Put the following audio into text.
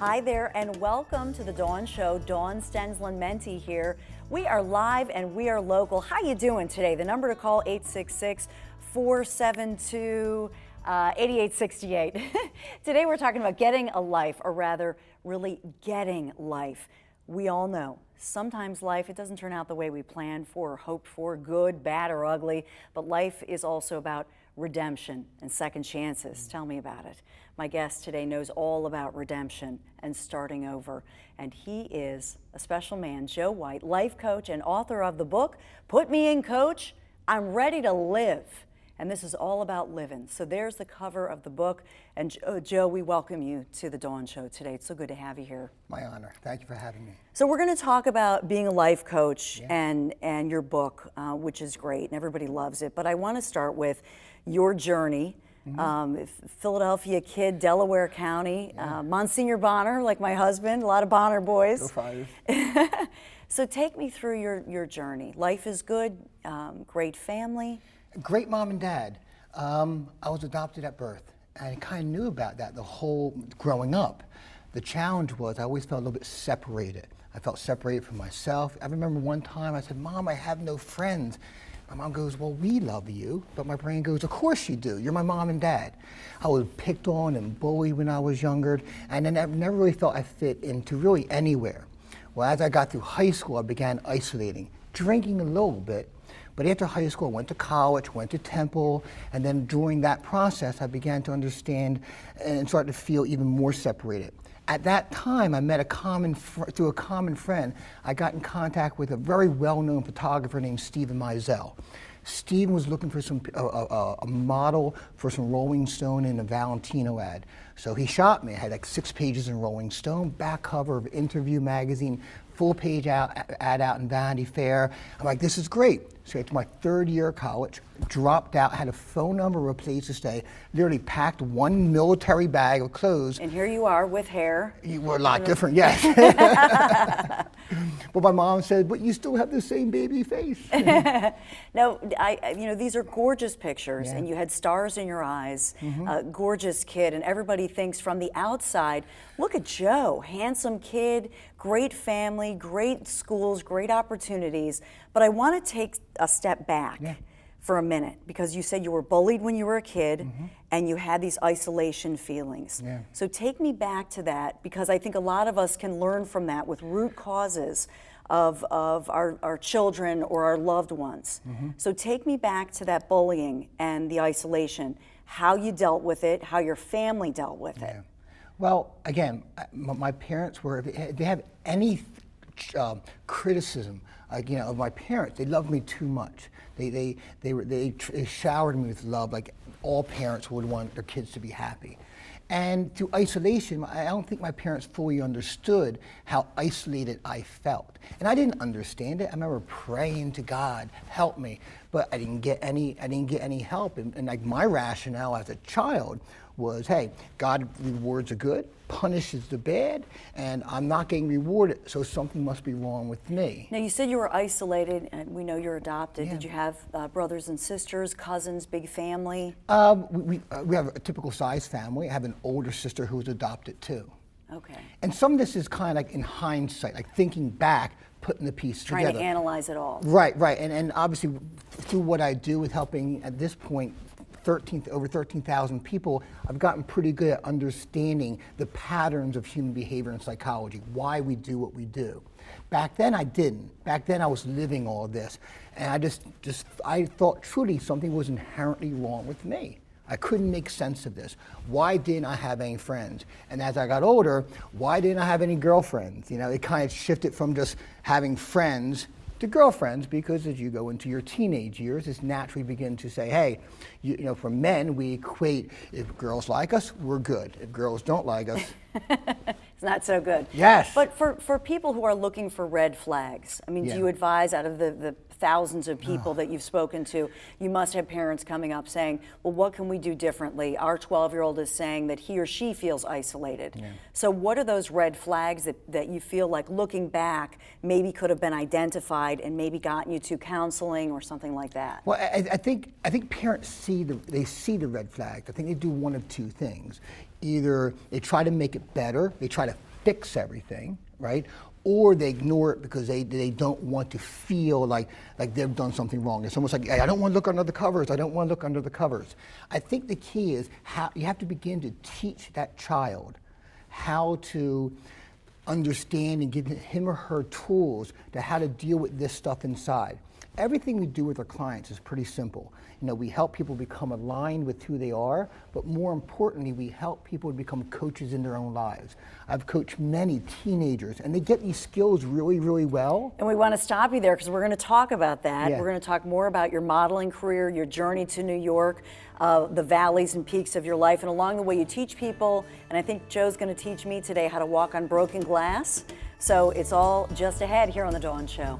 Hi there and welcome to the Dawn Show. Dawn Stensland-Menti here. We are live and we are local. How you doing today? The number to call 866-472-8868. Today we're talking about getting a life, or rather really getting life. We all know sometimes life, it doesn't turn out the way we planned for or hoped for, good, bad, or ugly, but life is also about redemption and second chances. Tell me about it. My guest today knows all about redemption and starting over, and he is a special man, Joe White, life coach and author of the book, Put Me in, Coach, I'm Ready to Live. And this is all about living. So there's the cover of the book. And Joe, we welcome you to the Dawn Show today. It's so good to have you here. My honor. Thank you for having me. So we're going to talk about being a life coach and your book, which is great, and everybody loves it. But I want to start with your journey. Philadelphia kid, Delaware County, Monsignor Bonner, like my husband, a lot of Bonner boys. Go Friars. So take me through your journey. Life is good, great family. Great mom and dad. I was adopted at birth, and I kind of knew about that the whole growing up. The challenge was I always felt a little bit separated. I felt separated from myself. I remember one time I said, "Mom, I have no friends." My mom goes, "Well, we love you." But my brain goes, "Of course you do. You're my mom and dad." I was picked on and bullied when I was younger, and then I never really felt I fit into really anywhere. Well, as I got through high school, I began isolating, drinking a little bit. But after high school, I went to college, went to Temple, and then during that process, I began to understand and start to feel even more separated. At that time, I met through a common friend, I got in contact with a very well-known photographer named Stephen Meisel. Stephen was looking for a model for some Rolling Stone and a Valentino ad. So he shot me. I had like 6 pages in Rolling Stone, back cover of Interview magazine, full page ad out in Vanity Fair. I'm like, this is great. So after my 3rd year of college, dropped out, had a phone number, a place to stay, literally packed one military bag of clothes. And here you are with hair. You were a lot different, yes. But my mom said, "But you still have the same baby face." No, these are gorgeous pictures, and you had stars in your eyes, gorgeous kid, and everybody thinks from the outside, look at Joe, handsome kid, great family, great schools, great opportunities. But I want to take a step back for a minute, because you said you were bullied when you were a kid, and you had these isolation feelings. So take me back to that, because I think a lot of us can learn from that with root causes of our children or our loved ones. So take me back to that bullying and the isolation, how you dealt with it, how your family dealt with it. Well, again, my parents were, if they have any criticism, of my parents, they loved me too much. They showered me with love, like all parents would want their kids to be happy. And through isolation, I don't think my parents fully understood how isolated I felt. And I didn't understand it. I remember praying to God, help me, but I didn't get any help. And like my rationale as a child was, hey, God rewards the good, punishes the bad, and I'm not getting rewarded, so something must be wrong with me. Now, you said you were isolated, and we know you're adopted. Did you have brothers and sisters, cousins, big family? We have a typical size family. I have an older sister who was adopted too. Okay. And some of this is kind of like in hindsight, like thinking back, putting the piece together. Trying to analyze it all. Right. And obviously through what I do with helping at this point over 13,000 people, I've gotten pretty good at understanding the patterns of human behavior and psychology, why we do what we do. Back then I didn't. Back then I was living all of this, and I thought truly something was inherently wrong with me. I couldn't make sense of this. Why didn't I have any friends? And as I got older, why didn't I have any girlfriends? It kind of shifted from just having friends to girlfriends, because as you go into your teenage years, it's naturally begin to say, hey, for men, we equate, if girls like us, we're good. If girls don't like us, it's not so good. Yes. But for people who are looking for red flags, do you advise, out of the thousands of people that you've spoken to, you must have parents coming up saying, well, what can we do differently? Our 12-year-old is saying that he or she feels isolated. So what are those red flags that you feel like, looking back, maybe could have been identified and maybe gotten you to counseling or something like that? Well, I think parents see the red flags. I think they do one of two things. Either they try to make it better, they try to fix everything, right? Or they ignore it because they don't want to feel like they've done something wrong. It's almost like, I don't want to look under the covers, I don't want to look under the covers. I think the key is how you have to begin to teach that child how to understand and give him or her tools to how to deal with this stuff inside. Everything we do with our clients is pretty simple. You know, we help people become aligned with who they are, but more importantly, we help people become coaches in their own lives. I've coached many teenagers, and they get these skills really, really well. And we want to stop you there because we're going to talk about that. Yeah. We're going to talk more about your modeling career, your journey to New York, the valleys and peaks of your life, and along the way you teach people. And I think Joe's going to teach me today how to walk on broken glass. So it's all just ahead here on The Dawn Show.